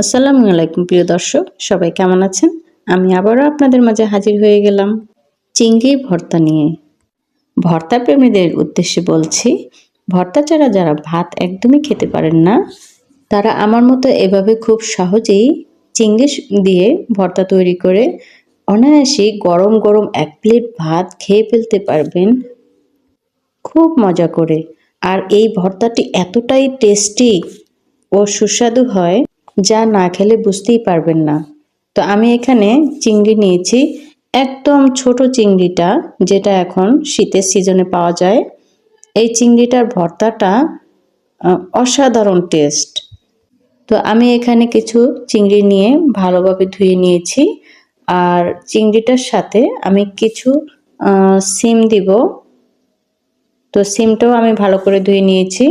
আসসালামু আলাইকুম প্রিয় দর্শক, সবাই কেমন আছেন? আমি আবারও আপনাদের মাঝে হাজির হয়ে গেলাম চিংড়ি ভর্তা নিয়ে। ভর্তা প্রেমীদের উদ্দেশ্যে বলছি, ভর্তা ছাড়া যারা ভাত একদমই খেতে পারেন না, তারা আমার মতো এভাবে খুব সহজেই চিংড়ি দিয়ে ভর্তা তৈরি করে অনায়াসেই গরম গরম 1 প্লেট ভাত খেয়ে ফেলতে পারবেন খুব মজা করে। আর এই ভর্তাটি এতটাই টেস্টি ও সুস্বাদু হয় যা না খেলে বুঝতেই পারবেন না। তো আমি এখানে চিংড়ি নিয়েছি, একদম ছোট চিংড়িটা, যেটা এখন শীতের সিজনে পাওয়া যায়। এই চিংড়িটার ভর্তাটা অসাধারণ টেস্ট। তো আমি এখানে কিছু চিংড়ি নিয়ে ভালোভাবে ধুয়ে নিয়েছি, আর চিংড়িটার সাথে আমি কিছু সিম দিব। তো সিমটাও আমি ভালো করে ধুয়ে নিয়েছি।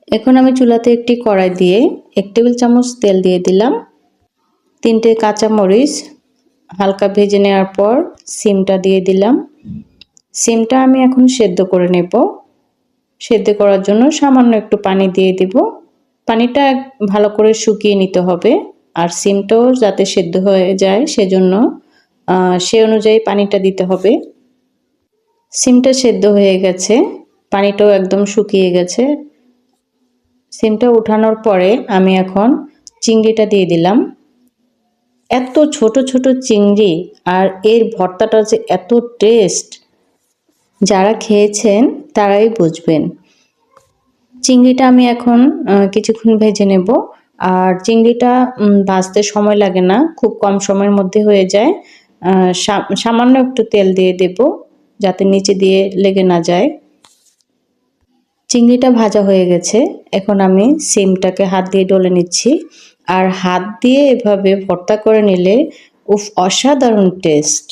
এখন আমি চুলাতে একটি কড়াই দিয়ে 1 টেবিল চামচ তেল দিয়ে দিলাম। 3টে কাঁচামরিচ হালকা ভেজে নেওয়ার পর সিমটা দিয়ে দিলাম। সিমটা আমি এখন সেদ্ধ করে নেব। সেদ্ধ করার জন্য সামান্য একটু পানি দিয়ে দিব। পানিটা ভালো করে শুকিয়ে নিতে হবে, আর সিমটাও যাতে সেদ্ধ হয়ে যায় সেজন্য সে অনুযায়ী পানিটা দিতে হবে। সিমটা সেদ্ধ হয়ে গেছে, পানিটাও একদম শুকিয়ে গেছে। সিমটা উঠানোর পরে আমি এখন চিংড়িটা দিয়ে দিলাম। এত ছোট ছোট চিংড়ি, আর এর ভর্তাটা যে এত টেস্ট, যারা খেয়েছেন তারাই বুঝবেন। চিংড়িটা আমি এখন কিছুক্ষণ ভেজে নেব। আর চিংড়িটা ভাজতে সময় লাগে না, খুব কম সময়ের মধ্যে হয়ে যায়। সামান্য একটু তেল দিয়ে দেব যাতে নিচে দিয়ে লেগে না যায়। চিংড়িটা ভাজা হয়ে গেছে, এখন আমি সিমটাকে হাত দিয়ে ডলে নিচ্ছি। আর হাত দিয়ে এভাবে ভর্তা করে নিলে অসাধারণ টেস্ট।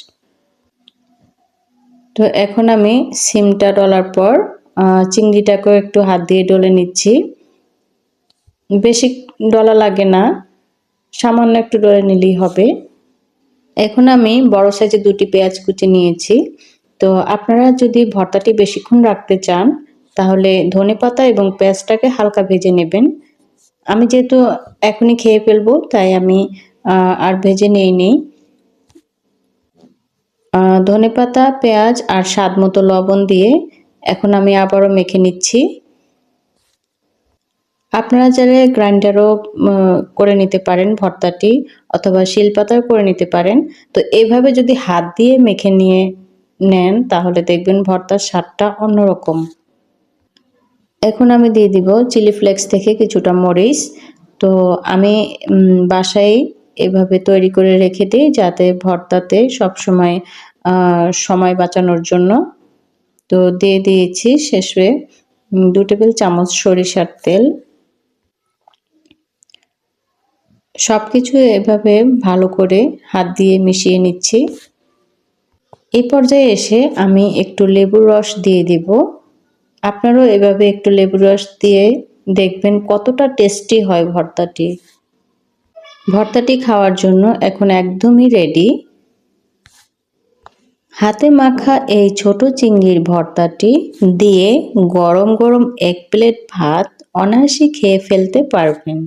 তো এখন আমি সিমটা ডলার পর চিংড়িটাকেও একটু হাত দিয়ে ডলে নিচ্ছি। বেশি ডলা লাগে না, সামান্য একটু ডলে নিলেই হবে। এখন আমি বড় সাইজের 2টি পেঁয়াজ কুচি নিয়েছি। তো আপনারা যদি ভর্তাটি বেশিক্ষণ রাখতে চান তাহলে ধনেপাতা এবং পেঁয়াজটাকে হালকা ভেজে নেবেন। আমি যেহেতু এখনই খেয়ে ফেলবো তাই আমি আর ভেজে নেই। ধনেপাতা, পেঁয়াজ আর স্বাদ মতো লবণ দিয়ে এখন আমি আবারও মেখে নিচ্ছি। আপনারা চাইলে গ্রাইন্ডারও করে নিতে পারেন ভর্তাটি, অথবা শিলপাতাও করে নিতে পারেন। তো এইভাবে যদি হাত দিয়ে মেখে নিয়ে নেন তাহলে দেখবেন ভর্তার স্বাদটা অন্যরকম। এখন আমি দিয়ে দিব চিলি ফ্লেক্স থেকে কিছুটা মরিচ। তো আমি বাসায় এভাবে তৈরি করে রেখে দিই যাতে ভর্তাতে সবসময় সময় বাঁচানোর জন্য। তো দিয়ে দিয়েছি শেষে 2 টেবিল চামচ সরিষার তেল। সবকিছু এভাবে ভালো করে হাত দিয়ে মিশিয়ে নিচ্ছি। এই পর্যায়ে এসে আমি একটু লেবুর রস দিয়ে দিব। আপনারাও এভাবে একটু লেবুর রস দিয়ে দেখবেন কতটা টেস্টি হয় ভর্তাটি। ভর্তাটি খাওয়ার জন্য এখন একদমই রেডি। হাতে মাখা এই ছোট চিংড়ির ভর্তাটি দিয়ে গরম গরম 1 প্লেট ভাত অনায়াসে খেয়ে ফেলতে পারবেন।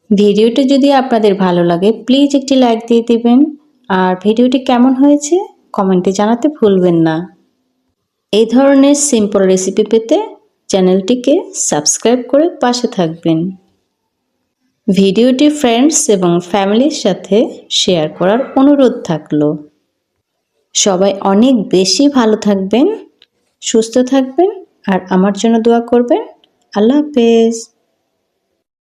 ভিডিওটি যদি আপনাদের ভালো লাগে প্লিজ একটি লাইক দিয়ে দিবেন, আর ভিডিওটি কেমন হয়েছে কমেন্টে জানাতে ভুলবেন না। এই ধরনের সিম্পল রেসিপি পেতে চ্যানেলটিকে সাবস্ক্রাইব করে পাশে থাকবেন। ভিডিওটি ফ্রেন্ডস এবং ফ্যামিলির সাথে শেয়ার করার অনুরোধ থাকলো। সবাই অনেক বেশি ভালো থাকবেন, সুস্থ থাকবেন, আর আমার জন্য দোয়া করবেন। আল্লাহ হাফেজ।